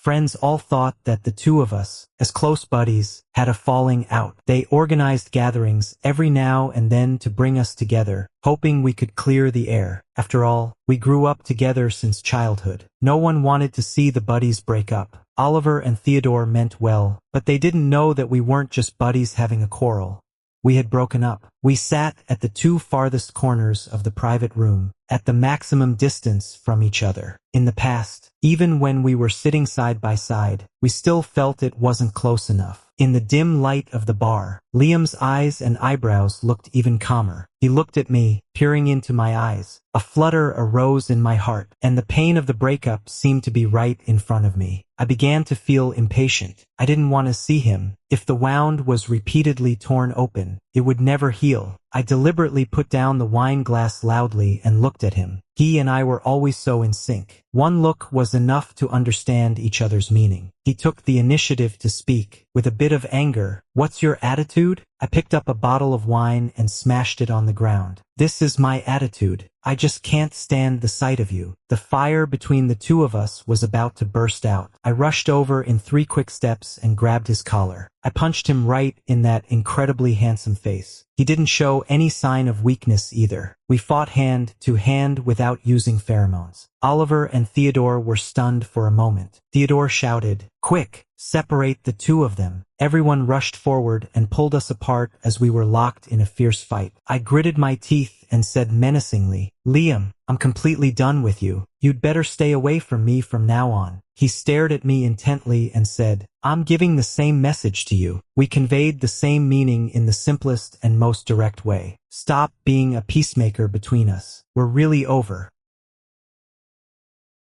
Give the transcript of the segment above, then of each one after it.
Friends all thought that the two of us, as close buddies, had a falling out. They organized gatherings every now and then to bring us together, hoping we could clear the air. After all, we grew up together since childhood. No one wanted to see the buddies break up. Oliver and Theodore meant well, but they didn't know that we weren't just buddies having a quarrel. We had broken up. We sat at the two farthest corners of the private room, at the maximum distance from each other. In the past, even when we were sitting side by side, we still felt it wasn't close enough. In the dim light of the bar, Liam's eyes and eyebrows looked even calmer. He looked at me, peering into my eyes. A flutter arose in my heart, and the pain of the breakup seemed to be right in front of me. I began to feel impatient. I didn't want to see him. If the wound was repeatedly torn open, it would never heal. I deliberately put down the wine glass loudly and looked at him. He and I were always so in sync. One look was enough to understand each other's meaning. He took the initiative to speak, with a bit of anger. "What's your attitude?" I picked up a bottle of wine and smashed it on the ground. "This is my attitude. I just can't stand the sight of you." The fire between the two of us was about to burst out. I rushed over in 3 quick steps and grabbed his collar. I punched him right in that incredibly handsome face. He didn't show any sign of weakness either. We fought hand to hand without using pheromones. Oliver and Theodore were stunned for a moment. Theodore shouted, "Quick, separate the two of them." Everyone rushed forward and pulled us apart as we were locked in a fierce fight. I gritted my teeth and said menacingly, "Liam, I'm completely done with you. You'd better stay away from me from now on." He stared at me intently and said, "I'm giving the same message to you." We conveyed the same meaning in the simplest and most direct way. Stop being a peacemaker between us. We're really over.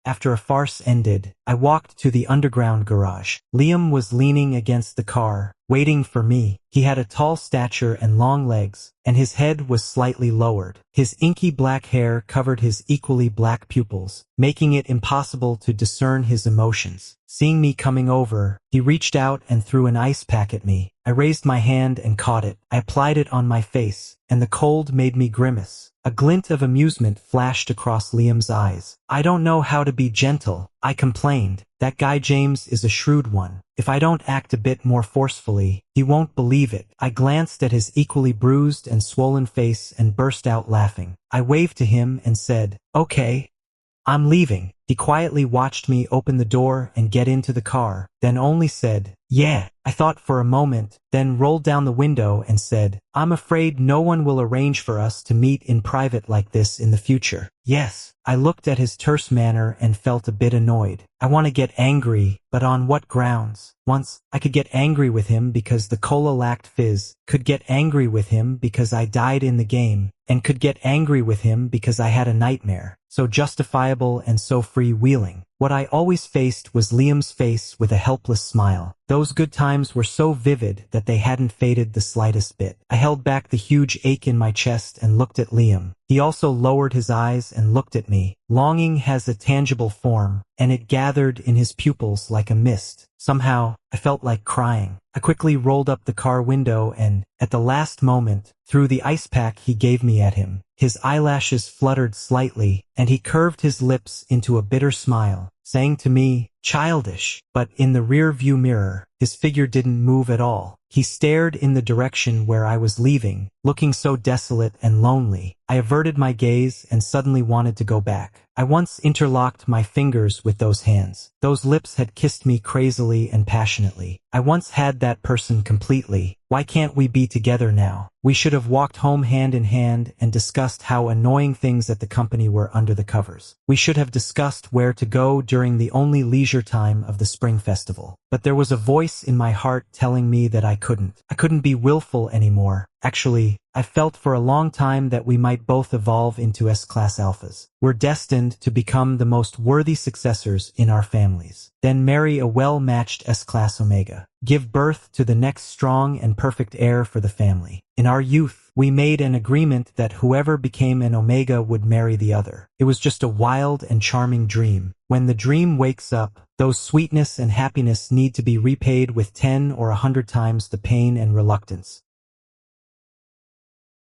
After a farce ended, I walked to the underground garage. Liam was leaning against the car, waiting for me. He had a tall stature and long legs, and his head was slightly lowered. His inky black hair covered his equally black pupils, making it impossible to discern his emotions. Seeing me coming over, he reached out and threw an ice pack at me. I raised my hand and caught it. I applied it on my face, and the cold made me grimace. A glint of amusement flashed across Liam's eyes. "I don't know how to be gentle," I complained. "That guy James is a shrewd one. If I don't act a bit more forcefully, he won't believe it." I glanced at his equally bruised and swollen face and burst out laughing. I waved to him and said, "Okay, I'm leaving." He quietly watched me open the door and get into the car, then only said, "Yeah." I thought for a moment, then rolled down the window and said, "I'm afraid no one will arrange for us to meet in private like this in the future." "Yes." I looked at his terse manner and felt a bit annoyed. I want to get angry, but on what grounds? Once, I could get angry with him because the cola lacked fizz, could get angry with him because I died in the game, and could get angry with him because I had a nightmare. So justifiable and so freewheeling. What I always faced was Liam's face with a helpless smile. Those good times were so vivid that they hadn't faded the slightest bit. I held back the huge ache in my chest and looked at Liam. He also lowered his eyes and looked at me. Longing has a tangible form, and it gathered in his pupils like a mist. Somehow, I felt like crying. I quickly rolled up the car window and, at the last moment, threw the ice pack he gave me at him. His eyelashes fluttered slightly, and he curved his lips into a bitter smile, saying to me, "Childish." But in the rear-view mirror, his figure didn't move at all. He stared in the direction where I was leaving, looking so desolate and lonely. I averted my gaze and suddenly wanted to go back. I once interlocked my fingers with those hands. Those lips had kissed me crazily and passionately. I once had that person completely. Why can't we be together now? We should have walked home hand in hand and discussed how annoying things at the company were under the covers. We should have discussed where to go during the only leisure time of the spring festival. But there was a voice in my heart telling me that I couldn't. I couldn't be willful anymore. Actually, I felt for a long time that we might both evolve into S-class alphas. We're destined to become the most worthy successors in our families. Then marry a well-matched S-class omega. Give birth to the next strong and perfect heir for the family. In our youth, we made an agreement that whoever became an omega would marry the other. It was just a wild and charming dream. When the dream wakes up, those sweetness and happiness need to be repaid with 10 or 100 times the pain and reluctance.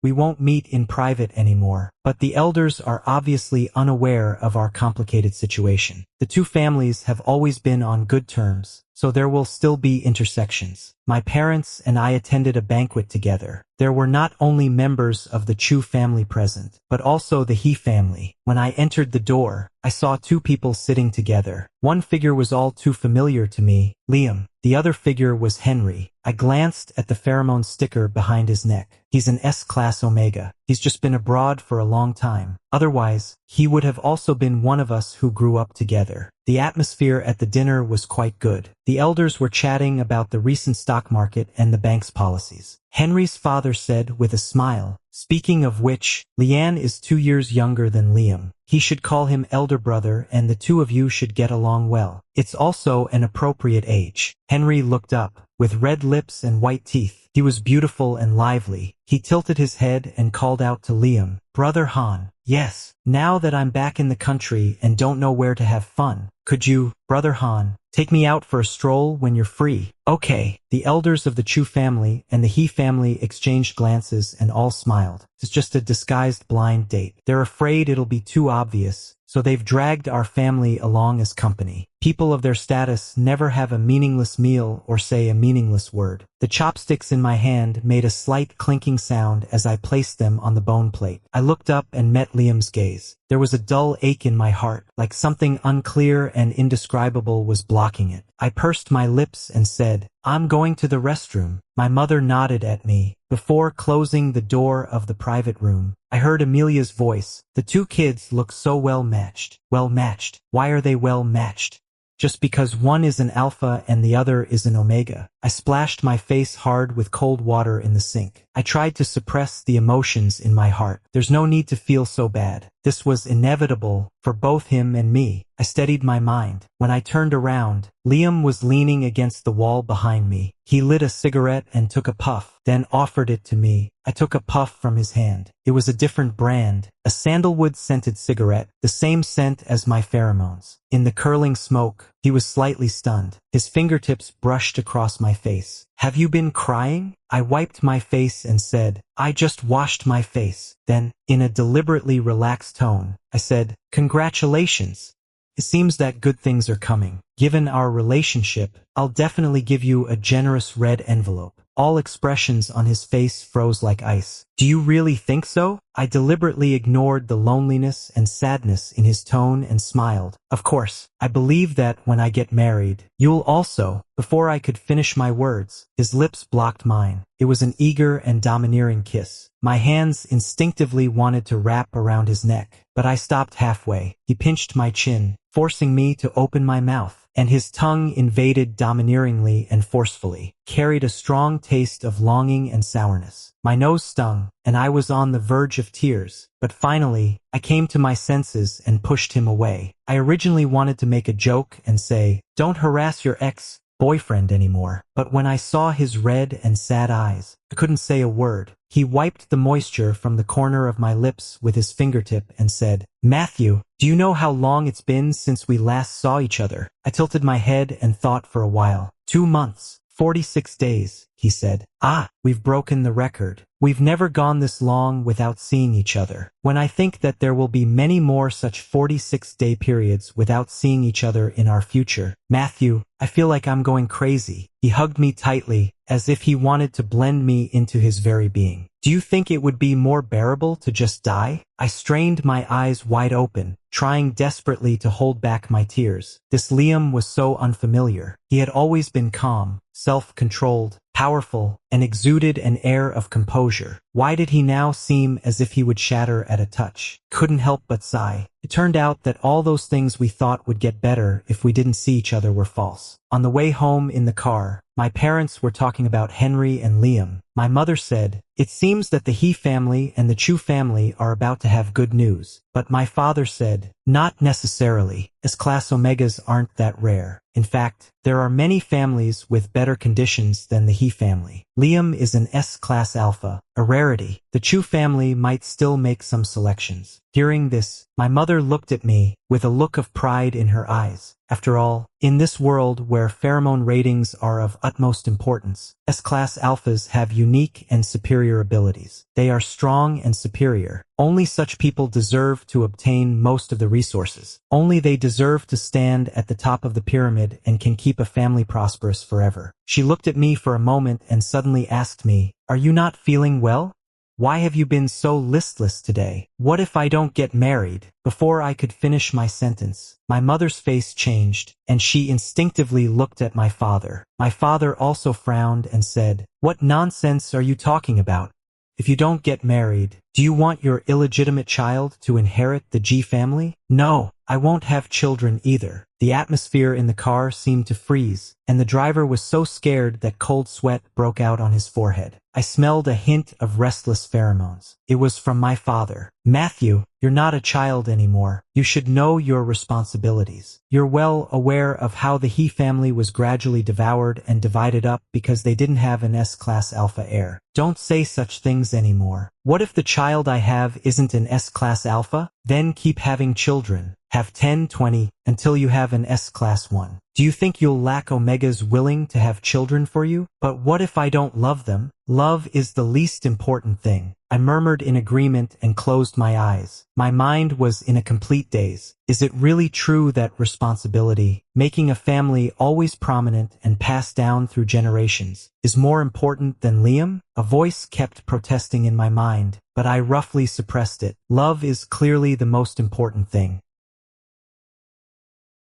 we won't meet in private anymore. But the elders are obviously unaware of our complicated situation. The two families have always been on good terms, so there will still be intersections. My parents and I attended a banquet together. There were not only members of the Chu family present, but also the He family. When I entered the door, I saw two people sitting together. One figure was all too familiar to me, Liam. The other figure was Henry. I glanced at the pheromone sticker behind his neck. He's an S-class Omega. He's just been abroad for a long time. Otherwise, he would have also been one of us who grew up together. The atmosphere at the dinner was quite good. The elders were chatting about the recent stock market and the bank's policies. Henry's father said with a smile, "Speaking of which, Leanne is 2 years younger than Liam. He should call him elder brother and the two of you should get along well. It's also an appropriate age." Henry looked up. With red lips and white teeth, he was beautiful and lively. He tilted his head and called out to Liam, "Brother Han." "Yes, now that I'm back in the country and don't know where to have fun, could you, Brother Han, take me out for a stroll when you're free?" "Okay." The elders of the Chu family and the He family exchanged glances and all smiled. It's just a disguised blind date. They're afraid it'll be too obvious, so they've dragged our family along as company. People of their status never have a meaningless meal or say a meaningless word. The chopsticks in my hand made a slight clinking sound as I placed them on the bone plate. I looked up and met Liam's gaze. There was a dull ache in my heart, like something unclear and indescribable was blocking it. I pursed my lips and said, "I'm going to the restroom." My mother nodded at me. Before closing the door of the private room, I heard Amelia's voice. "The two kids look so well matched." "Well matched? Why are they well matched?" "Just because one is an alpha and the other is an omega." I splashed my face hard with cold water in the sink. I tried to suppress the emotions in my heart. There's no need to feel so bad. This was inevitable for both him and me. I steadied my mind. When I turned around, Liam was leaning against the wall behind me. He lit a cigarette and took a puff, then offered it to me. I took a puff from his hand. It was a different brand, a sandalwood-scented cigarette, the same scent as my pheromones. In the curling smoke, he was slightly stunned. His fingertips brushed across my face. "Have you been crying?" I wiped my face and said, "I just washed my face." Then, in a deliberately relaxed tone, I said, "Congratulations. It seems that good things are coming. Given our relationship, I'll definitely give you a generous red envelope." All expressions on his face froze like ice. "Do you really think so?" I deliberately ignored the loneliness and sadness in his tone and smiled. "Of course, I believe that when I get married, you'll also." Before I could finish my words, his lips blocked mine. It was an eager and domineering kiss. My hands instinctively wanted to wrap around his neck, but I stopped halfway. He pinched my chin, forcing me to open my mouth, and his tongue invaded domineeringly and forcefully, carried a strong taste of longing and sourness. My nose stung, and I was on the verge of tears, but finally, I came to my senses and pushed him away. I originally wanted to make a joke and say, "Don't harass your ex-boyfriend anymore," but when I saw his red and sad eyes, I couldn't say a word. He wiped the moisture from the corner of my lips with his fingertip and said, "Matthew, do you know how long it's been since we last saw each other?" I tilted my head and thought for a while. 2 months, 46 days, he said. "Ah, we've broken the record. We've never gone this long without seeing each other. When I think that there will be many more such 46-day periods without seeing each other in our future, Matthew, I feel like I'm going crazy." He hugged me tightly, as if he wanted to blend me into his very being. "Do you think it would be more bearable to just die?" I strained my eyes wide open, trying desperately to hold back my tears. This Liam was so unfamiliar. He had always been calm, self-controlled, powerful, and exuded an air of composure. Why did he now seem as if he would shatter at a touch? Couldn't help but sigh. It turned out that all those things we thought would get better if we didn't see each other were false. On the way home in the car, my parents were talking about Henry and Liam. My mother said, "It seems that the He family and the Chu family are about to have good news." But my father said, "Not necessarily. S-class Omegas aren't that rare. In fact, there are many families with better conditions than the He family. Liam is an S-class alpha, a rarity. The Chu family might still make some selections. Hearing this, my mother looked at me with a look of pride in her eyes. After all, in this world where pheromone ratings are of utmost importance, S-class alphas have unique and superior abilities. They are strong and superior. Only such people deserve to obtain most of the resources. Only they deserve to stand at the top of the pyramid and can keep a family prosperous forever. She looked at me for a moment and suddenly asked me, "Are you not feeling well? Why have you been so listless today? What if I don't get married?" Before I could finish my sentence, my mother's face changed, and she instinctively looked at my father. My father also frowned and said, "What nonsense are you talking about? If you don't get married, do you want your illegitimate child to inherit the G family?" "No, I won't have children either." The atmosphere in the car seemed to freeze, and the driver was so scared that cold sweat broke out on his forehead. I smelled a hint of restless pheromones. It was from my father. "Matthew, you're not a child anymore. You should know your responsibilities. You're well aware of how the He family was gradually devoured and divided up because they didn't have an S-class alpha heir. Don't say such things anymore. What if the child I have isn't an S-class alpha? Then keep having children. Have 10, 20, until you have an S-class one. Do you think you'll lack omegas willing to have children for you? But what if I don't love them? Love is the least important thing." I murmured in agreement and closed my eyes. My mind was in a complete daze. Is it really true that responsibility, making a family always prominent and passed down through generations, is more important than Liam? A voice kept protesting in my mind, but I roughly suppressed it. Love is clearly the most important thing.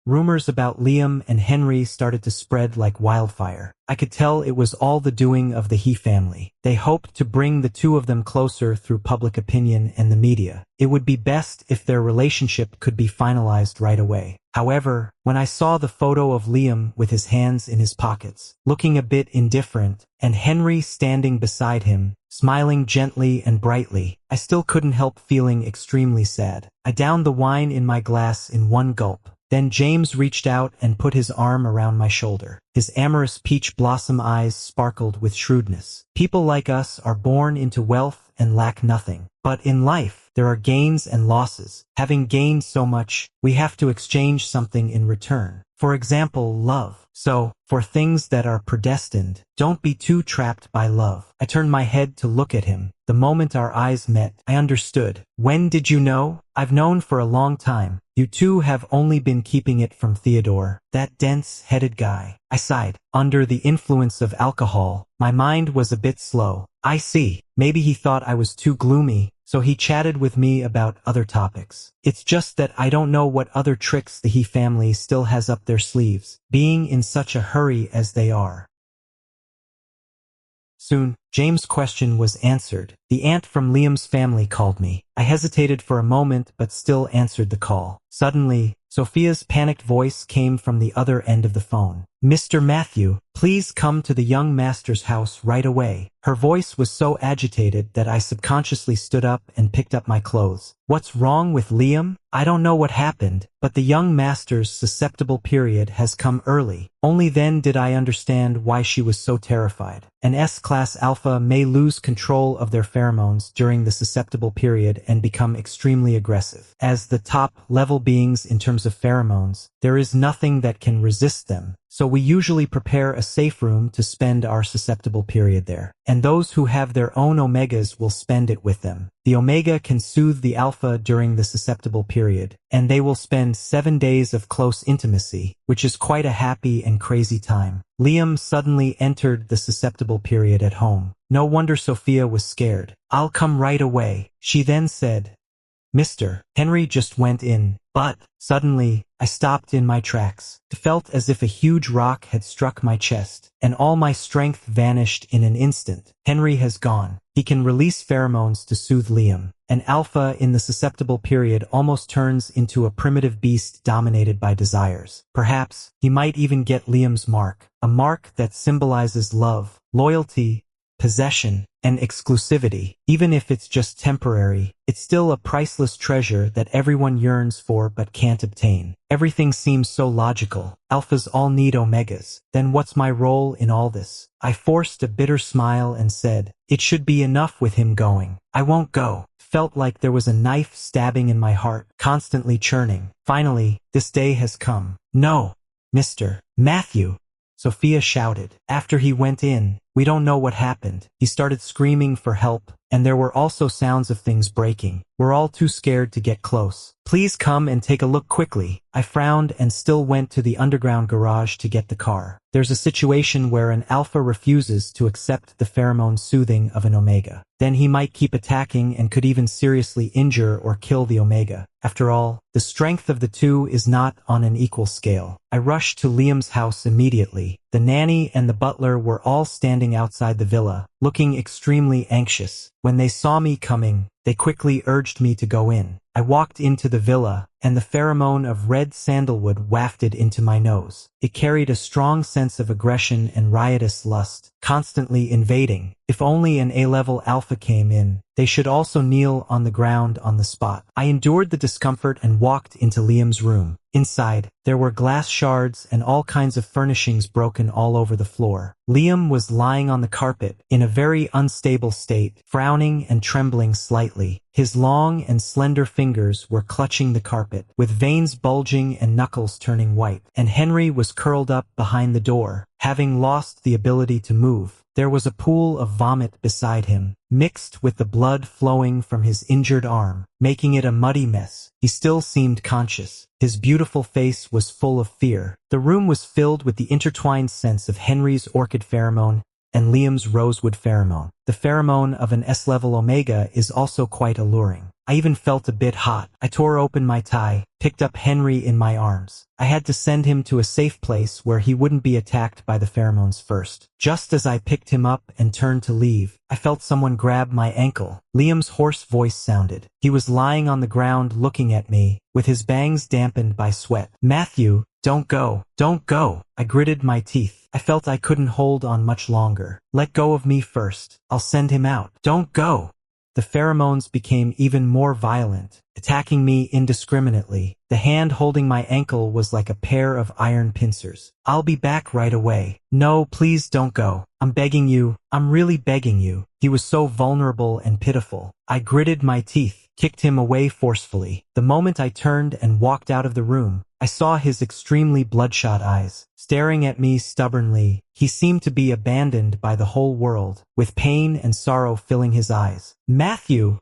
Rumors about Liam and Henry started to spread like wildfire. I could tell it was all the doing of the He family. They hoped to bring the two of them closer through public opinion and the media. It would be best if their relationship could be finalized right away. However, when I saw the photo of Liam with his hands in his pockets, looking a bit indifferent, and Henry standing beside him, smiling gently and brightly, I still couldn't help feeling extremely sad. I downed the wine in my glass in one gulp. Then James reached out and put his arm around my shoulder. His amorous peach blossom eyes sparkled with shrewdness. "People like us are born into wealth and lack nothing. But in life, there are gains and losses. Having gained so much, we have to exchange something in return. For example, love. So, for things that are predestined, don't be too trapped by love." I turned my head to look at him. The moment our eyes met, I understood. "When did you know?" "I've known for a long time. You two have only been keeping it from Theodore, that dense-headed guy." I sighed. Under the influence of alcohol, my mind was a bit slow. "I see. Maybe he thought I was too gloomy, so he chatted with me about other topics. It's just that I don't know what other tricks the He family still has up their sleeves, being in such a hurry as they are." Soon, James' question was answered. The aunt from Liam's family called me. I hesitated for a moment but still answered the call. Suddenly, Sophia's panicked voice came from the other end of the phone. "Mr. Matthew, please come to the young master's house right away." Her voice was so agitated that I subconsciously stood up and picked up my clothes. "What's wrong with Liam?" "I don't know what happened, but the young master's susceptible period has come early." Only then did I understand why she was so terrified. An S-class alpha may lose control of their pheromones during the susceptible period and become extremely aggressive. As the top-level beings in terms of pheromones, there is nothing that can resist them. So we usually prepare a safe room to spend our susceptible period there. And those who have their own omegas will spend it with them. The omega can soothe the alpha during the susceptible period, and they will spend 7 days of close intimacy, which is quite a happy and crazy time. Liam suddenly entered the susceptible period at home. No wonder Sophia was scared. "I'll come right away," she then said. "Mr. Henry just went in." But, suddenly, I stopped in my tracks. It felt as if a huge rock had struck my chest, and all my strength vanished in an instant. Henry has gone. He can release pheromones to soothe Liam. An alpha in the susceptible period almost turns into a primitive beast dominated by desires. Perhaps, he might even get Liam's mark. A mark that symbolizes love, loyalty, possession, and exclusivity. Even if it's just temporary, it's still a priceless treasure that everyone yearns for but can't obtain. Everything seems so logical. Alphas all need omegas. Then what's my role in all this? I forced a bitter smile and said, it should be enough with him going. I won't go. Felt like there was a knife stabbing in my heart, constantly churning. Finally, this day has come. No, Mr. Matthew, Sophia shouted. After he went in, we don't know what happened. He started screaming for help, and there were also sounds of things breaking. We're all too scared to get close. Please come and take a look quickly. I frowned and still went to the underground garage to get the car. There's a situation where an alpha refuses to accept the pheromone soothing of an omega. Then he might keep attacking and could even seriously injure or kill the omega. After all, the strength of the two is not on an equal scale. I rushed to Liam's house immediately. The nanny and the butler were all standing outside the villa, looking extremely anxious. When they saw me coming, they quickly urged me to go in. I walked into the villa, and the pheromone of red sandalwood wafted into my nose. It carried a strong sense of aggression and riotous lust, constantly invading. If only an A-level alpha came in, they should also kneel on the ground on the spot. I endured the discomfort and walked into Liam's room. Inside, there were glass shards and all kinds of furnishings broken all over the floor. Liam was lying on the carpet, in a very unstable state, frowning and trembling slightly. His long and slender fingers were clutching the carpet, with veins bulging and knuckles turning white. And Henry was curled up behind the door, having lost the ability to move. There was a pool of vomit beside him, mixed with the blood flowing from his injured arm, making it a muddy mess. He still seemed conscious. His beautiful face was full of fear. The room was filled with the intertwined scents of Henry's orchid pheromone and Liam's rosewood pheromone. The pheromone of an S-level omega is also quite alluring. I even felt a bit hot. I tore open my tie, picked up Henry in my arms. I had to send him to a safe place where he wouldn't be attacked by the pheromones first. Just as I picked him up and turned to leave, I felt someone grab my ankle. Liam's hoarse voice sounded. He was lying on the ground looking at me, with his bangs dampened by sweat. Matthew, don't go. Don't go. I gritted my teeth. I felt I couldn't hold on much longer. Let go of me first. I'll send him out. Don't go. The pheromones became even more violent, attacking me indiscriminately. The hand holding my ankle was like a pair of iron pincers. I'll be back right away. No, please don't go. I'm begging you. I'm really begging you. He was so vulnerable and pitiful. I gritted my teeth, kicked him away forcefully. The moment I turned and walked out of the room, I saw his extremely bloodshot eyes, staring at me stubbornly. He seemed to be abandoned by the whole world, with pain and sorrow filling his eyes. Matthew!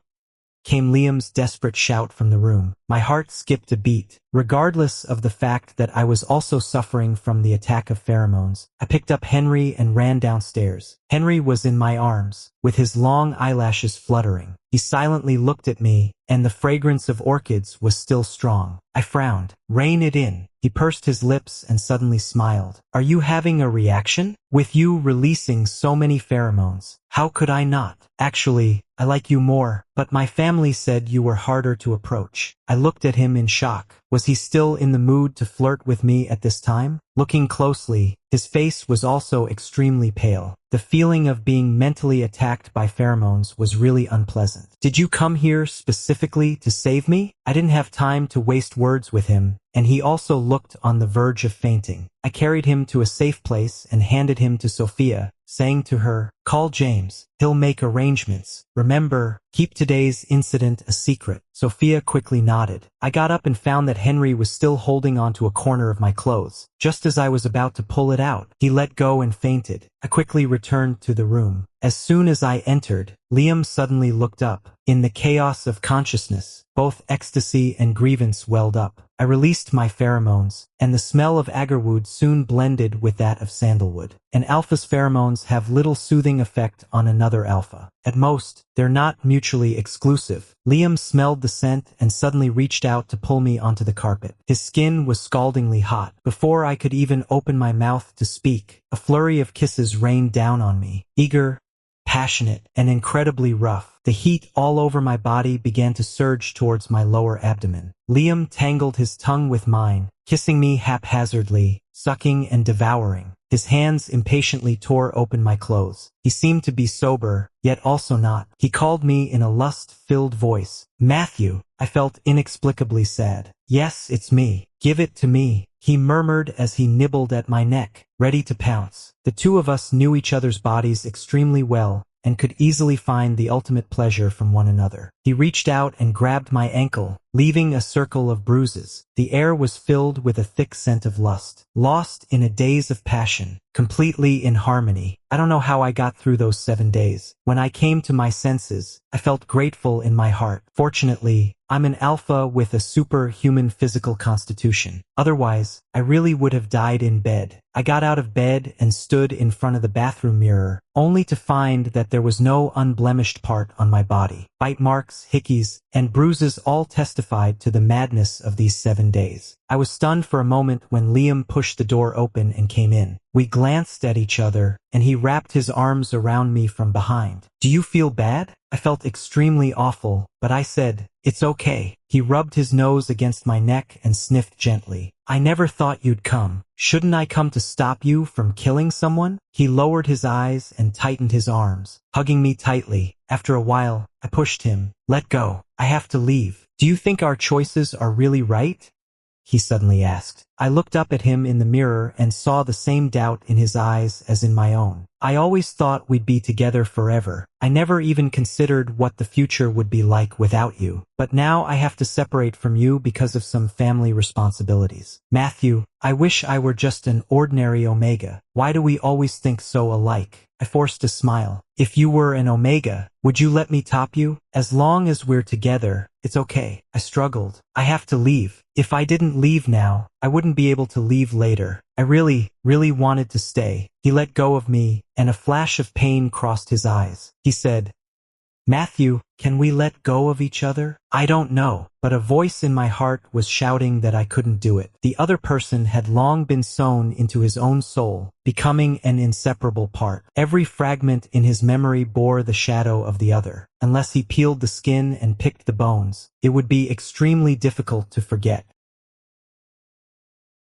Came Liam's desperate shout from the room. My heart skipped a beat. Regardless of the fact that I was also suffering from the attack of pheromones, I picked up Henry and ran downstairs. Henry was in my arms, with his long eyelashes fluttering. He silently looked at me, and the fragrance of orchids was still strong. I frowned. Rein it in. He pursed his lips and suddenly smiled. Are you having a reaction? With you releasing so many pheromones, how could I not? Actually, I like you more, but my family said you were harder to approach. I looked at him in shock. Was he still in the mood to flirt with me at this time? Looking closely, his face was also extremely pale. The feeling of being mentally attacked by pheromones was really unpleasant. Did you come here specifically to save me? I didn't have time to waste words with him, and he also looked on the verge of fainting. I carried him to a safe place and handed him to Sophia, saying to her, call James. He'll make arrangements. Remember, keep today's incident a secret. Sophia quickly nodded. I got up and found that Henry was still holding onto a corner of my clothes. Just as I was about to pull it out, he let go and fainted. I quickly returned to the room. As soon as I entered, Liam suddenly looked up. In the chaos of consciousness, both ecstasy and grievance welled up. I released my pheromones, and the smell of agarwood soon blended with that of sandalwood. An alpha's pheromones have little soothing effect on another alpha. At most, they're not mutually exclusive. Liam smelled the scent and suddenly reached out to pull me onto the carpet. His skin was scaldingly hot. Before I could even open my mouth to speak, a flurry of kisses rained down on me. Eager, passionate, and incredibly rough. The heat all over my body began to surge towards my lower abdomen. Liam tangled his tongue with mine, kissing me haphazardly, sucking and devouring. His hands impatiently tore open my clothes. He seemed to be sober, yet also not. He called me in a lust-filled voice. Matthew. I felt inexplicably sad. Yes, it's me. Give it to me, he murmured as he nibbled at my neck, ready to pounce. The two of us knew each other's bodies extremely well, and could easily find the ultimate pleasure from one another. He reached out and grabbed my ankle, leaving a circle of bruises. The air was filled with a thick scent of lust. Lost in a daze of passion, completely in harmony. I don't know how I got through those 7 days. When I came to my senses, I felt grateful in my heart. Fortunately, I'm an alpha with a superhuman physical constitution. Otherwise, I really would have died in bed. I got out of bed and stood in front of the bathroom mirror, only to find that there was no unblemished part on my body. Bite marks, hickeys, and bruises all testified to the madness of these 7 days. I was stunned for a moment when Liam pushed the door open and came in. We glanced at each other, and he wrapped his arms around me from behind. Do you feel bad? I felt extremely awful, but I said, it's okay. He rubbed his nose against my neck and sniffed gently. I never thought you'd come. Shouldn't I come to stop you from killing someone? He lowered his eyes and tightened his arms, hugging me tightly. After a while, I pushed him. Let go. I have to leave. Do you think our choices are really right? He suddenly asked. I looked up at him in the mirror and saw the same doubt in his eyes as in my own. I always thought we'd be together forever. I never even considered what the future would be like without you. But now I have to separate from you because of some family responsibilities. Matthew, I wish I were just an ordinary Omega. Why do we always think so alike? I forced a smile. If you were an Omega, would you let me top you? As long as we're together, it's okay. I struggled. I have to leave. If I didn't leave now, I wouldn't be able to leave later. I really wanted to stay. He let go of me, and a flash of pain crossed his eyes. He said, Matthew, can we let go of each other? I don't know, but a voice in my heart was shouting that I couldn't do it. The other person had long been sewn into his own soul, becoming an inseparable part. Every fragment in his memory bore the shadow of the other. Unless he peeled the skin and picked the bones, it would be extremely difficult to forget.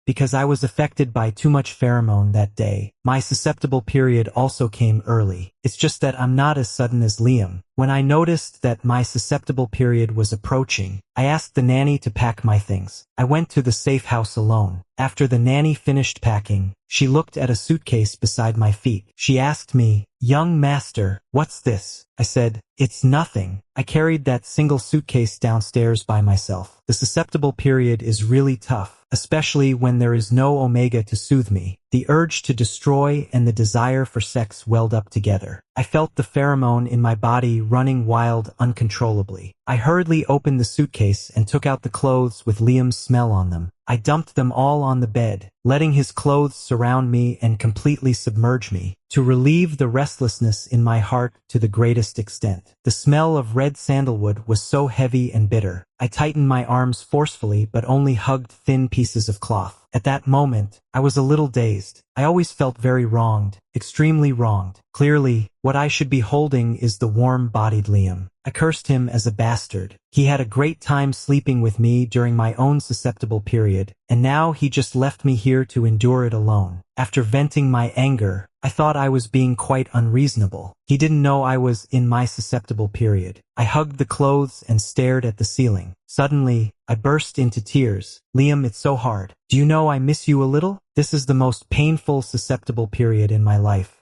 Because I was affected by too much pheromone that day, my susceptible period also came early. It's just that I'm not as sudden as Liam. When I noticed that my susceptible period was approaching, I asked the nanny to pack my things. I went to the safe house alone. After the nanny finished packing, she looked at a suitcase beside my feet. She asked me, Young master, what's this? I said, it's nothing. I carried that single suitcase downstairs by myself. The susceptible period is really tough, especially when there is no Omega to soothe me. The urge to destroy and the desire for sex welled up together. I felt the pheromone in my body running wild uncontrollably. I hurriedly opened the suitcase and took out the clothes with Liam's smell on them. I dumped them all on the bed, letting his clothes surround me and completely submerge me, to relieve the restlessness in my heart to the greatest extent. The smell of red sandalwood was so heavy and bitter. I tightened my arms forcefully but only hugged thin pieces of cloth. At that moment, I was a little dazed. I always felt very wronged, extremely wronged. Clearly, what I should be holding is the warm-bodied Liam. I cursed him as a bastard. He had a great time sleeping with me during my own susceptible period, and now he just left me here to endure it alone. After venting my anger, I thought I was being quite unreasonable. He didn't know I was in my susceptible period. I hugged the clothes and stared at the ceiling. Suddenly, I burst into tears. Liam, it's so hard. Do you know I miss you a little? This is the most painful susceptible period in my life.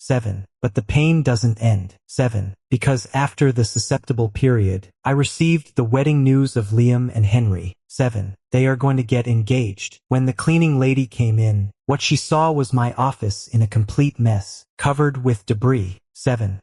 7. But the pain doesn't end. 7. Because after the susceptible period, I received the wedding news of Liam and Henry. 7. They are going to get engaged. When the cleaning lady came in, what she saw was my office in a complete mess, covered with debris. 7.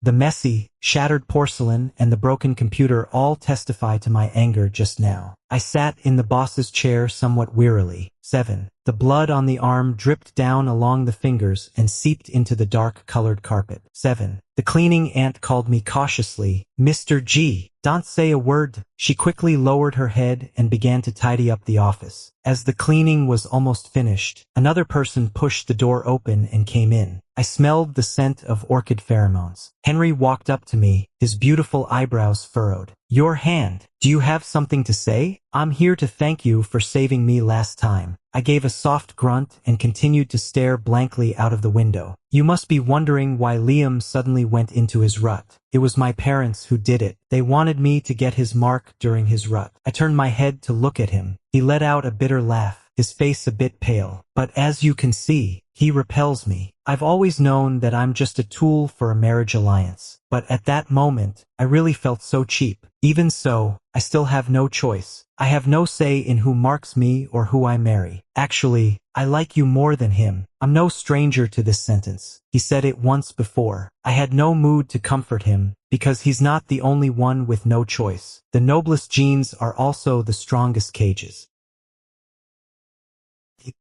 The messy, shattered porcelain and the broken computer all testify to my anger just now. I sat in the boss's chair somewhat wearily. 7. The blood on the arm dripped down along the fingers and seeped into the dark-colored carpet. 7. The cleaning aunt called me cautiously, Mr. G. Don't say a word. She quickly lowered her head and began to tidy up the office. As the cleaning was almost finished, another person pushed the door open and came in. I smelled the scent of orchid pheromones. Henry walked up to me, his beautiful eyebrows furrowed. Your hand. Do you have something to say? I'm here to thank you for saving me last time. I gave a soft grunt and continued to stare blankly out of the window. You must be wondering why Liam suddenly went into his rut. It was my parents who did it. They wanted me to get his mark during his rut. I turned my head to look at him. He let out a bitter laugh, his face a bit pale. But as you can see, he repels me. I've always known that I'm just a tool for a marriage alliance. But at that moment, I really felt so cheap. Even so, I still have no choice. I have no say in who marks me or who I marry. Actually, I like you more than him. I'm no stranger to this sentence. He said it once before. I had no mood to comfort him, because he's not the only one with no choice. The noblest genes are also the strongest cages.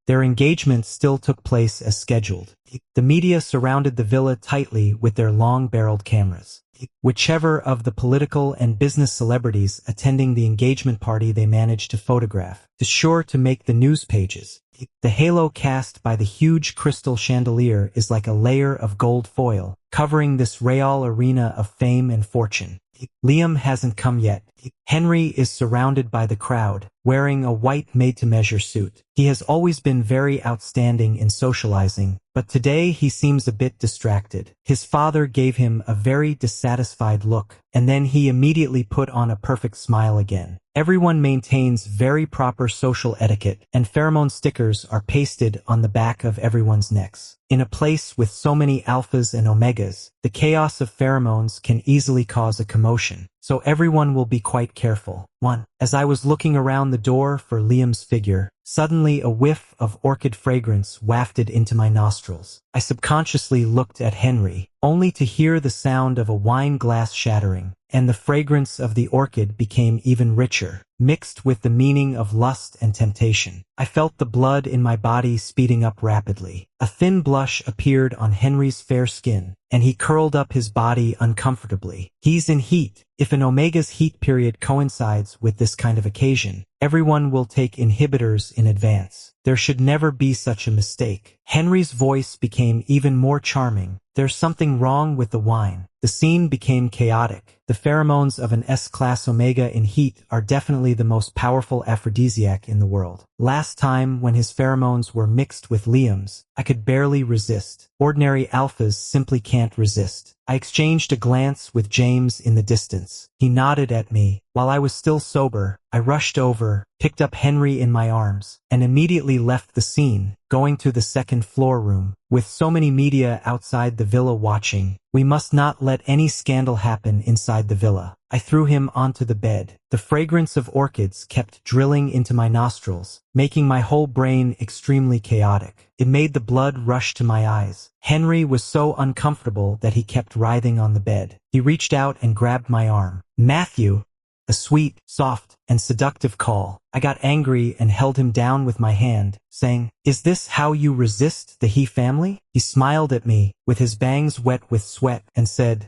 Their engagement still took place as scheduled. The media surrounded the villa tightly with their long-barreled cameras. Whichever of the political and business celebrities attending the engagement party they managed to photograph is sure to make the news pages. The halo cast by the huge crystal chandelier is like a layer of gold foil, covering this real arena of fame and fortune. Liam hasn't come yet. Henry is surrounded by the crowd, wearing a white made-to-measure suit. He has always been very outstanding in socializing, but today he seems a bit distracted. His father gave him a very dissatisfied look, and then he immediately put on a perfect smile again. Everyone maintains very proper social etiquette, and pheromone stickers are pasted on the back of everyone's necks. In a place with so many alphas and omegas, the chaos of pheromones can easily cause a commotion, so everyone will be quite careful. 1. As I was looking around the door for Liam's figure, suddenly a whiff of orchid fragrance wafted into my nostrils. I subconsciously looked at Henry, only to hear the sound of a wine glass shattering, and the fragrance of the orchid became even richer, mixed with the meaning of lust and temptation. I felt the blood in my body speeding up rapidly. A thin blush appeared on Henry's fair skin, and he curled up his body uncomfortably. He's in heat. If an omega's heat period coincides with this kind of occasion, everyone will take inhibitors in advance. There should never be such a mistake. Henry's voice became even more charming. There's something wrong with the wine. The scene became chaotic. The pheromones of an S-class omega in heat are definitely the most powerful aphrodisiac in the world. Last time, when his pheromones were mixed with Liam's, I could barely resist. Ordinary alphas simply can't resist. I exchanged a glance with James in the distance. He nodded at me. While I was still sober, I rushed over, picked up Henry in my arms, and immediately left the scene, going to the second-floor room. With so many media outside the villa watching, we must not let any scandal happen inside the villa. I threw him onto the bed. The fragrance of orchids kept drilling into my nostrils, making my whole brain extremely chaotic. It made the blood rush to my eyes. Henry was so uncomfortable that he kept writhing on the bed. He reached out and grabbed my arm. Matthew! A sweet, soft, and seductive call. I got angry and held him down with my hand, saying, "Is this how you resist the he family?" He smiled at me, with his bangs wet with sweat, and said,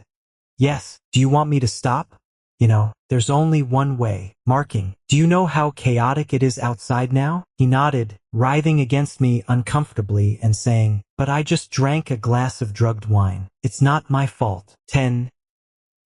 "Yes, do you want me to stop? You know, there's only one way. Marking. Do you know how chaotic it is outside now?" He nodded, writhing against me uncomfortably and saying, "But I just drank a glass of drugged wine. It's not my fault." 10.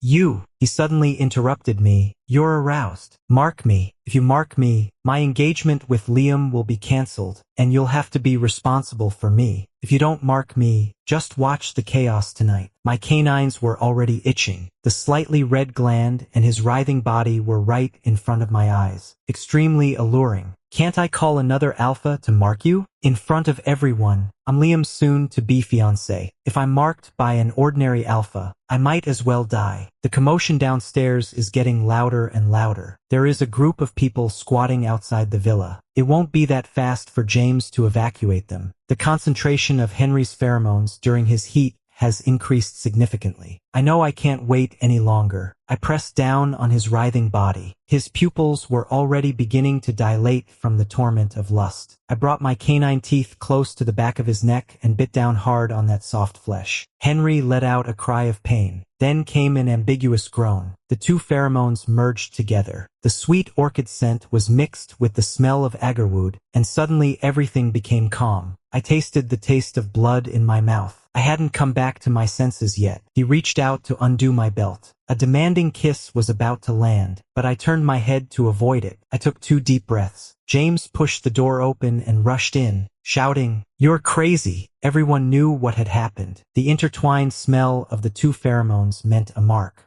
He suddenly interrupted me. "You're aroused. Mark me. If you mark me, my engagement with Liam will be cancelled, and you'll have to be responsible for me. If you don't mark me, just watch the chaos tonight." My canines were already itching. The slightly red gland and his writhing body were right in front of my eyes. Extremely alluring. Can't I call another alpha to mark you? In front of everyone, I'm Liam's soon-to-be fiancé. If I'm marked by an ordinary alpha, I might as well die. The commotion downstairs is getting louder and louder. There is a group of people squatting outside the villa. It won't be that fast for James to evacuate them. The concentration of Henry's pheromones during his heat has increased significantly. I know I can't wait any longer. I pressed down on his writhing body. His pupils were already beginning to dilate from the torment of lust. I brought my canine teeth close to the back of his neck and bit down hard on that soft flesh. Henry let out a cry of pain. Then came an ambiguous groan. The two pheromones merged together. The sweet orchid scent was mixed with the smell of agarwood, and suddenly everything became calm. I tasted the taste of blood in my mouth. I hadn't come back to my senses yet. He reached out to undo my belt. A demanding kiss was about to land, but I turned my head to avoid it. I took 2 deep breaths. James pushed the door open and rushed in, shouting, "You're crazy!" Everyone knew what had happened. The intertwined smell of the 2 pheromones meant a mark.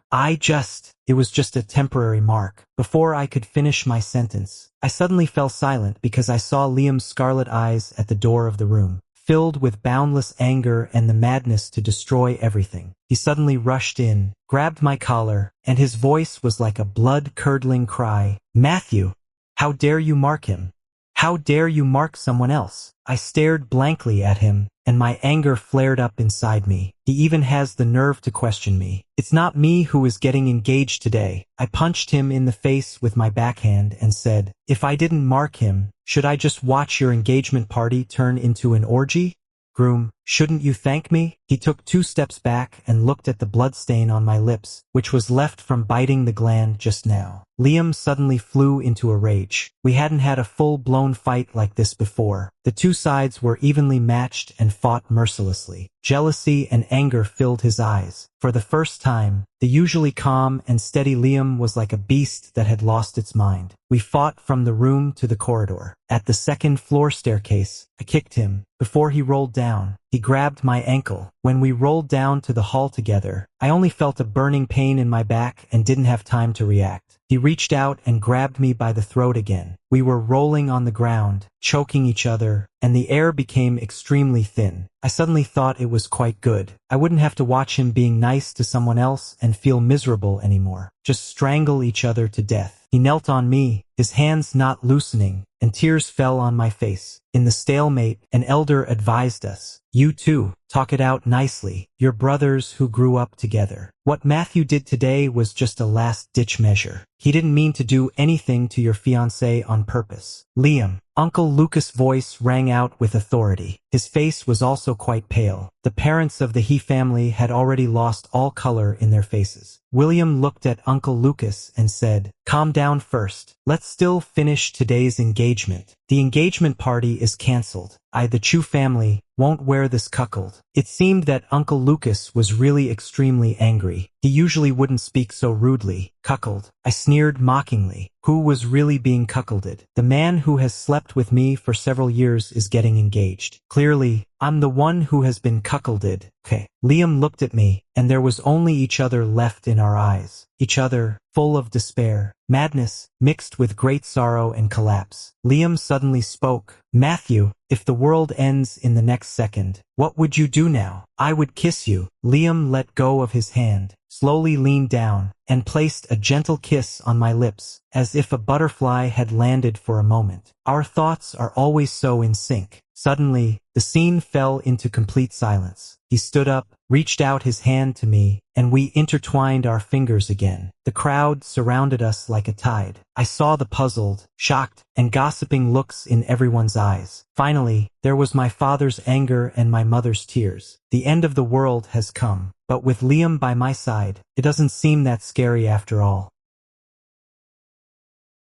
It was just a temporary mark. Before I could finish my sentence, I suddenly fell silent because I saw Liam's scarlet eyes at the door of the room, filled with boundless anger and the madness to destroy everything. He suddenly rushed in, grabbed my collar, and his voice was like a blood-curdling cry. "Matthew! How dare you mark him? How dare you mark someone else?" I stared blankly at him, and my anger flared up inside me. He even has the nerve to question me. "It's not me who is getting engaged today." I punched him in the face with my backhand and said, "If I didn't mark him, should I just watch your engagement party turn into an orgy? Groom, shouldn't you thank me?" He took 2 steps back and looked at the bloodstain on my lips, which was left from biting the gland just now. Liam suddenly flew into a rage. We hadn't had a full-blown fight like this before. The 2 sides were evenly matched and fought mercilessly. Jealousy and anger filled his eyes. For the first time, the usually calm and steady Liam was like a beast that had lost its mind. We fought from the room to the corridor. At the 2nd floor staircase, I kicked him. Before he rolled down, he grabbed my ankle. When we rolled down to the hall together, I only felt a burning pain in my back and didn't have time to react. He reached out and grabbed me by the throat again. We were rolling on the ground, choking each other, and the air became extremely thin. I suddenly thought it was quite good. I wouldn't have to watch him being nice to someone else and feel miserable anymore. Just strangle each other to death. He knelt on me, his hands not loosening, and tears fell on my face. In the stalemate, an elder advised us, "You two, talk it out nicely. You're brothers who grew up together." What Matthew did today was just a last-ditch measure. He didn't mean to do anything to your fiancé on purpose. "Liam." Uncle Lucas' voice rang out with authority. His face was also quite pale. The parents of the He family had already lost all color in their faces. William looked at Uncle Lucas and said, "Calm down first. Let's still finish today's engagement. The engagement party is cancelled. The Chu family, won't wear this cuckold." It seemed that Uncle Lucas was really extremely angry. He usually wouldn't speak so rudely. "Cuckold?" I sneered mockingly. Who was really being cuckolded? The man who has slept with me for several years is getting engaged. Clearly, I'm the one who has been cuckolded. Okay. Liam looked at me, and there was only each other left in our eyes. Each other, full of despair, madness, mixed with great sorrow and collapse. Liam suddenly spoke. "Matthew, if the world ends in the next second, what would you do now?" "I would kiss you." Liam let go of his hand, slowly leaned down, and placed a gentle kiss on my lips, as if a butterfly had landed for a moment. Our thoughts are always so in sync. Suddenly, the scene fell into complete silence. He stood up, reached out his hand to me, and we intertwined our fingers again. The crowd surrounded us like a tide. I saw the puzzled, shocked, and gossiping looks in everyone's eyes. Finally, there was my father's anger and my mother's tears. The end of the world has come, but with Liam by my side, it doesn't seem that scary after all.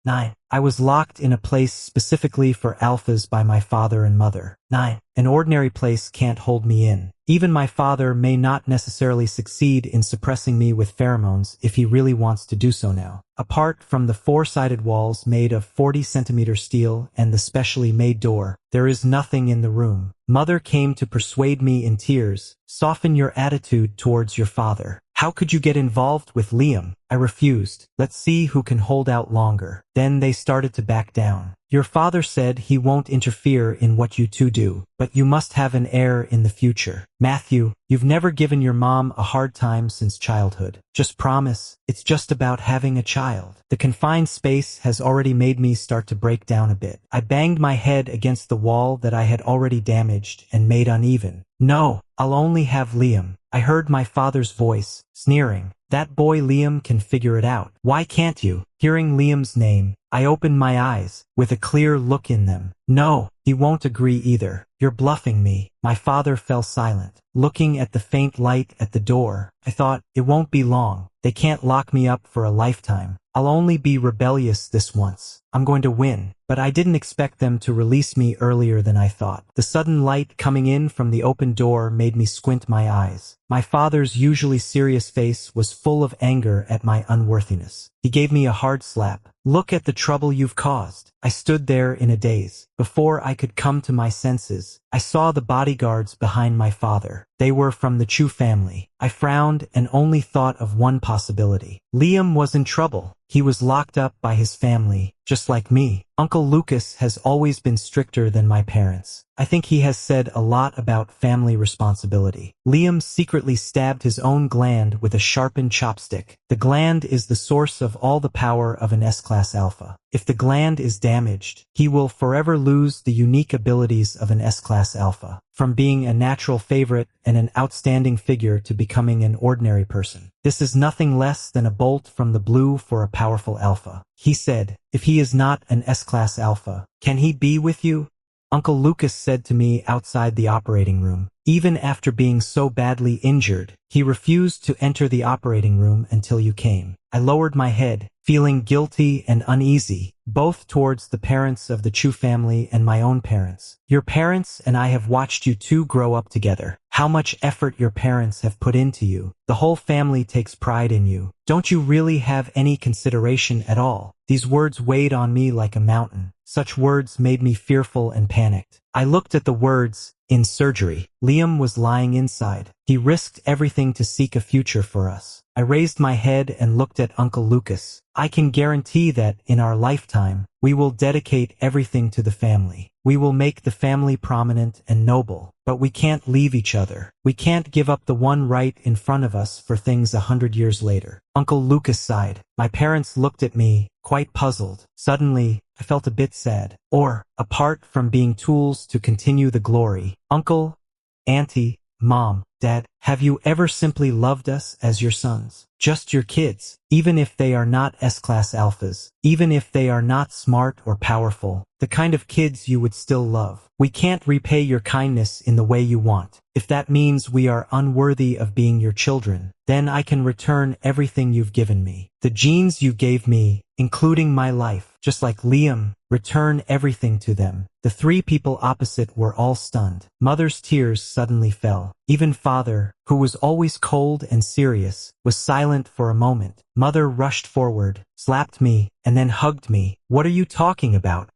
9. I was locked in a place specifically for alphas by my father and mother. 9. An ordinary place can't hold me in. Even my father may not necessarily succeed in suppressing me with pheromones if he really wants to do so now. Apart from the 4-sided walls made of 40-centimeter steel and the specially made door, there is nothing in the room. Mother came to persuade me in tears, "Soften your attitude towards your father. How could you get involved with Liam?" I refused. "Let's see who can hold out longer." Then they started to back down. "Your father said he won't interfere in what you two do, but you must have an heir in the future. Matthew, you've never given your mom a hard time since childhood. Just promise, it's just about having a child." The confined space has already made me start to break down a bit. I banged my head against the wall that I had already damaged and made uneven. "No, I'll only have Liam." I heard my father's voice, sneering. "That boy Liam can figure it out. Why can't you?" Hearing Liam's name, I opened my eyes, with a clear look in them. "No, he won't agree either. You're bluffing me." My father fell silent, looking at the faint light at the door. I thought, it won't be long. They can't lock me up for a lifetime. I'll only be rebellious this once. I'm going to win. But I didn't expect them to release me earlier than I thought. The sudden light coming in from the open door made me squint my eyes. My father's usually serious face was full of anger at my unworthiness. He gave me a hard slap. Look at the trouble you've caused. I stood there in a daze. Before I could come to my senses, I saw the bodyguards behind my father. They were from the Chu family. I frowned and only thought of one possibility. Liam was in trouble. He was locked up by his family, just like me. Uncle Lucas has always been stricter than my parents. I think he has said a lot about family responsibility. Liam secretly stabbed his own gland with a sharpened chopstick. The gland is the source of all the power of an S-class alpha. If the gland is damaged, he will forever lose the unique abilities of an S-class alpha, from being a natural favorite and an outstanding figure to becoming an ordinary person. This is nothing less than a bolt from the blue for a powerful alpha. He said, if he is not an S-class alpha, can he be with you? Uncle Lucas said to me outside the operating room. Even after being so badly injured, he refused to enter the operating room until you came. I lowered my head, feeling guilty and uneasy, both towards the parents of the Chu family and my own parents. Your parents and I have watched you two grow up together. How much effort your parents have put into you. The whole family takes pride in you. Don't you really have any consideration at all? These words weighed on me like a mountain. Such words made me fearful and panicked. I looked at the words, in surgery. Liam was lying inside. He risked everything to seek a future for us. I raised my head and looked at Uncle Lucas. I can guarantee that, in our lifetime, we will dedicate everything to the family. We will make the family prominent and noble. But we can't leave each other. We can't give up the one right in front of us for things 100 years later. Uncle Lucas sighed. My parents looked at me, quite puzzled. Suddenly, I felt a bit sad. Or, apart from being tools to continue the glory, Uncle, Auntie, Mom, Dad, have you ever simply loved us as your sons? Just your kids, even if they are not S-class alphas, even if they are not smart or powerful, the kind of kids you would still love. We can't repay your kindness in the way you want. If that means we are unworthy of being your children, then I can return everything you've given me. The genes you gave me, including my life, just like Liam, return everything to them. The three people opposite were all stunned. Mother's tears suddenly fell. Even father, who was always cold and serious, was silent for a moment. Mother rushed forward, slapped me, and then hugged me. What are you talking about?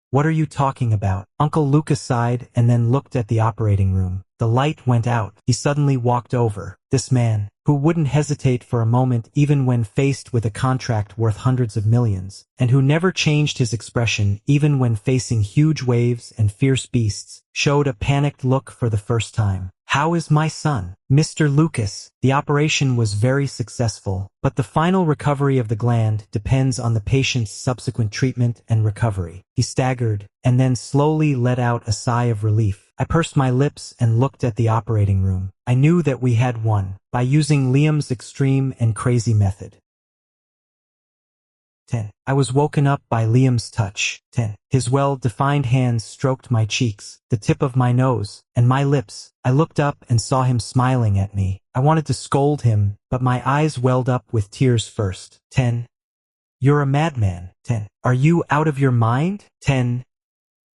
What are you talking about? Uncle Lucas sighed and then looked at the operating room. The light went out. He suddenly walked over. This man, who wouldn't hesitate for a moment even when faced with a contract worth hundreds of millions, and who never changed his expression even when facing huge waves and fierce beasts, showed a panicked look for the first time. How is my son? Mr. Lucas, the operation was very successful, but the final recovery of the gland depends on the patient's subsequent treatment and recovery. He staggered, and then slowly let out a sigh of relief. I pursed my lips and looked at the operating room. I knew that we had won, by using Liam's extreme and crazy method. 10. I was woken up by Liam's touch. 10. His well-defined hands stroked my cheeks, the tip of my nose, and my lips. I looked up and saw him smiling at me. I wanted to scold him, but my eyes welled up with tears first. 10. You're a madman. 10. Are you out of your mind? 10.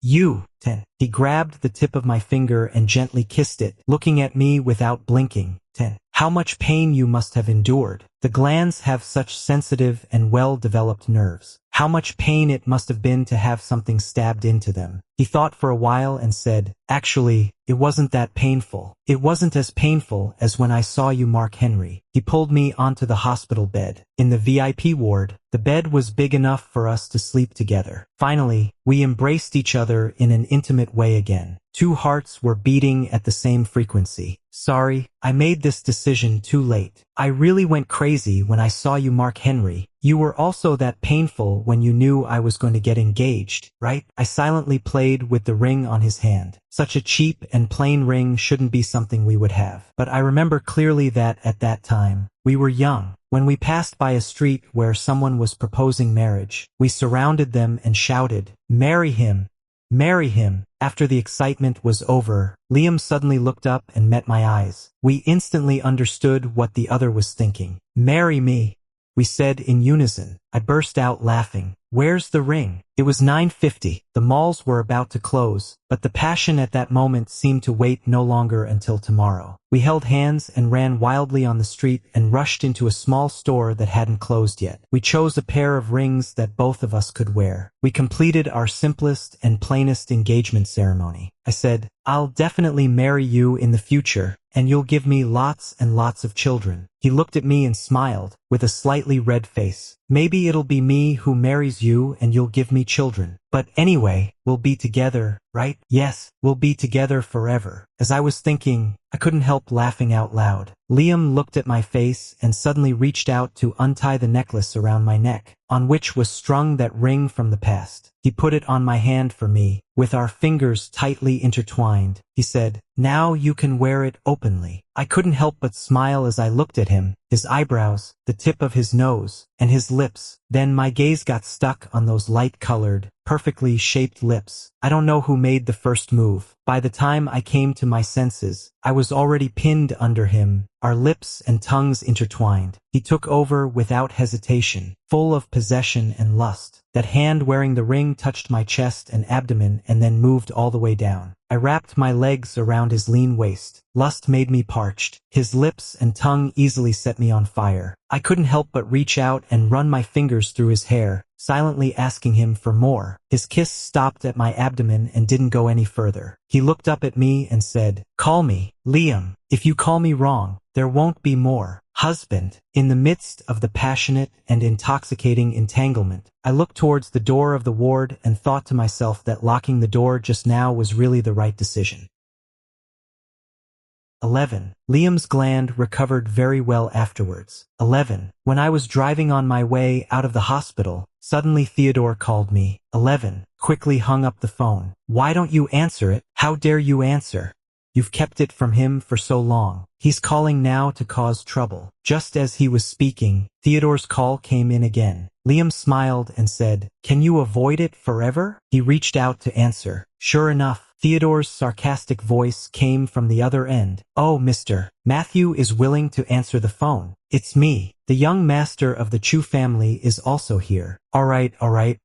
You. 10. He grabbed the tip of my finger and gently kissed it, looking at me without blinking. 10. How much pain you must have endured. The glands have such sensitive and well-developed nerves. How much pain it must have been to have something stabbed into them. He thought for a while and said, actually, it wasn't that painful. It wasn't as painful as when I saw you, Mark Henry. He pulled me onto the hospital bed. In the VIP ward, the bed was big enough for us to sleep together. Finally, we embraced each other in an intimate way again. Two hearts were beating at the same frequency. Sorry, I made this decision too late. I really went crazy when I saw you, Mark Henry. You were also that painful when you knew I was going to get engaged, right? I silently played with the ring on his hand. Such a cheap and plain ring shouldn't be something we would have. But I remember clearly that at that time, we were young. When we passed by a street where someone was proposing marriage, we surrounded them and shouted, "Marry him! Marry him!" After the excitement was over, Liam suddenly looked up and met my eyes. We instantly understood what the other was thinking. "Marry me," we said in unison. I burst out laughing. "Where's the ring?" It was 9:50. The malls were about to close, but the passion at that moment seemed to wait no longer until tomorrow. We held hands and ran wildly on the street and rushed into a small store that hadn't closed yet. We chose a pair of rings that both of us could wear. We completed our simplest and plainest engagement ceremony. I said, "I'll definitely marry you in the future, and you'll give me lots and lots of children." He looked at me and smiled, with a slightly red face. "Maybe it'll be me who marries you and you'll give me children. But anyway, we'll be together, right?" "Yes, we'll be together forever." As I was thinking, I couldn't help laughing out loud. Liam looked at my face and suddenly reached out to untie the necklace around my neck, on which was strung that ring from the past. He put it on my hand for me, with our fingers tightly intertwined. He said, "Now you can wear it openly." I couldn't help but smile as I looked at him, his eyebrows, the tip of his nose, and his lips. Then my gaze got stuck on those light-colored, perfectly shaped lips. I don't know who made the first move. By the time I came to my senses, I was already pinned under him, our lips and tongues intertwined. He took over without hesitation, full of possession and lust. That hand wearing the ring touched my chest and abdomen and then moved all the way down. I wrapped my legs around his lean waist. Lust made me parched. His lips and tongue easily set me on fire. I couldn't help but reach out and run my fingers through his hair, silently asking him for more. His kiss stopped at my abdomen and didn't go any further. He looked up at me and said, "Call me Liam. If you call me wrong, there won't be more." Husband. In the midst of the passionate and intoxicating entanglement, I looked towards the door of the ward and thought to myself that locking the door just now was really the right decision. 11. Liam's gland recovered very well afterwards. 11. When I was driving on my way out of the hospital, suddenly Theodore called me. 11. Quickly hung up the phone. "Why don't you answer it? How dare you answer? You've kept it from him for so long. He's calling now to cause trouble." Just as he was speaking, Theodore's call came in again. Liam smiled and said, "Can you avoid it forever?" He reached out to answer. Sure enough, Theodore's sarcastic voice came from the other end. "Oh, Mr. Matthew is willing to answer the phone. It's me. The young master of the Chu family is also here." All right,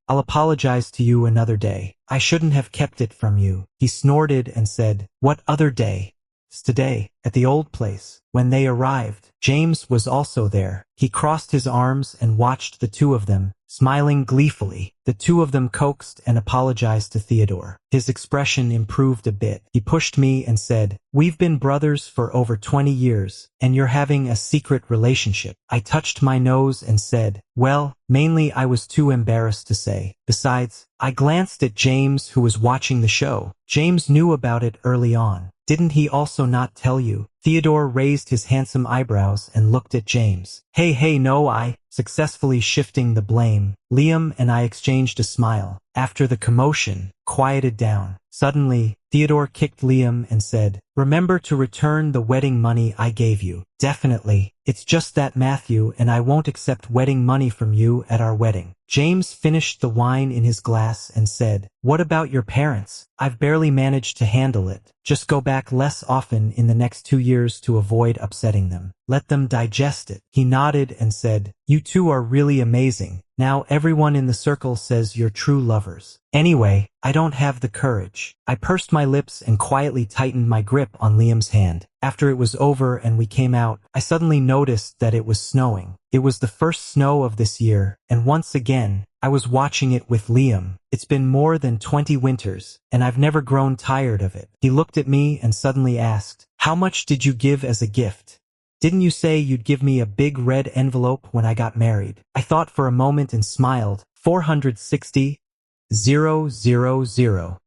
I'll apologize to you another day. I shouldn't have kept it from you." He snorted and said, "What other day?" "It's today, at the old place." When they arrived, James was also there. He crossed his arms and watched the two of them, smiling gleefully. The two of them coaxed and apologized to Theodore. His expression improved a bit. He pushed me and said, "We've been brothers for over 20 years, and you're having a secret relationship." I touched my nose and said, "Well, mainly I was too embarrassed to say. Besides," I glanced at James, who was watching the show. "James knew about it early on. Didn't he also not tell you?" Theodore raised his handsome eyebrows and looked at James. Hey, no, I," successfully shifting the blame. Liam and I exchanged a smile. After the commotion quieted down, suddenly, Theodore kicked Liam and said, "Remember to return the wedding money I gave you." "Definitely. It's just that, Matthew, and I won't accept wedding money from you at our wedding." James finished the wine in his glass and said, "What about your parents?" "I've barely managed to handle it. Just go back less often in the next 2 years to avoid upsetting them. Let them digest it." He nodded and said, "You two are really amazing. Now everyone in the circle says you're true lovers. Anyway, I don't have the courage." I pursed my lips and quietly tightened my grip on Liam's hand. After it was over and we came out, I suddenly noticed that it was snowing. It was the first snow of this year, and once again, I was watching it with Liam. It's been more than 20 winters, and I've never grown tired of it. He looked at me and suddenly asked, "How much did you give as a gift? Didn't you say you'd give me a big red envelope when I got married?" I thought for a moment and smiled. 460,000.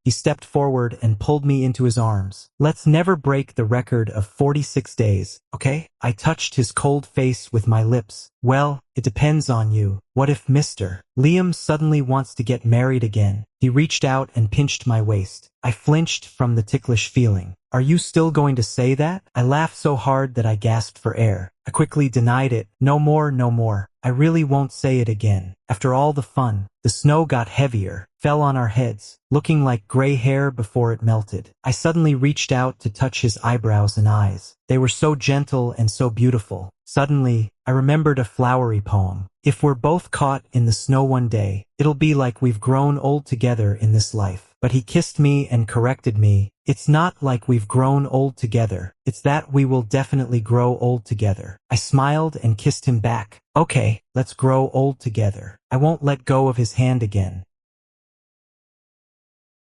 He stepped forward and pulled me into his arms. "Let's never break the record of 46 days, okay?" I touched his cold face with my lips. "Well, it depends on you. What if Mr. Liam suddenly wants to get married again?" He reached out and pinched my waist. I flinched from the ticklish feeling. "Are you still going to say that?" I laughed so hard that I gasped for air. I quickly denied it. No more. I really won't say it again. After all the fun, the snow got heavier, fell on our heads, looking like gray hair before it melted. I suddenly reached out to touch his eyebrows and eyes. They were so gentle and so beautiful. Suddenly, I remembered a flowery poem. If we're both caught in the snow one day, it'll be like we've grown old together in this life. But he kissed me and corrected me. It's not like we've grown old together. It's that we will definitely grow old together. I smiled and kissed him back. Okay, let's grow old together. I won't let go of his hand again.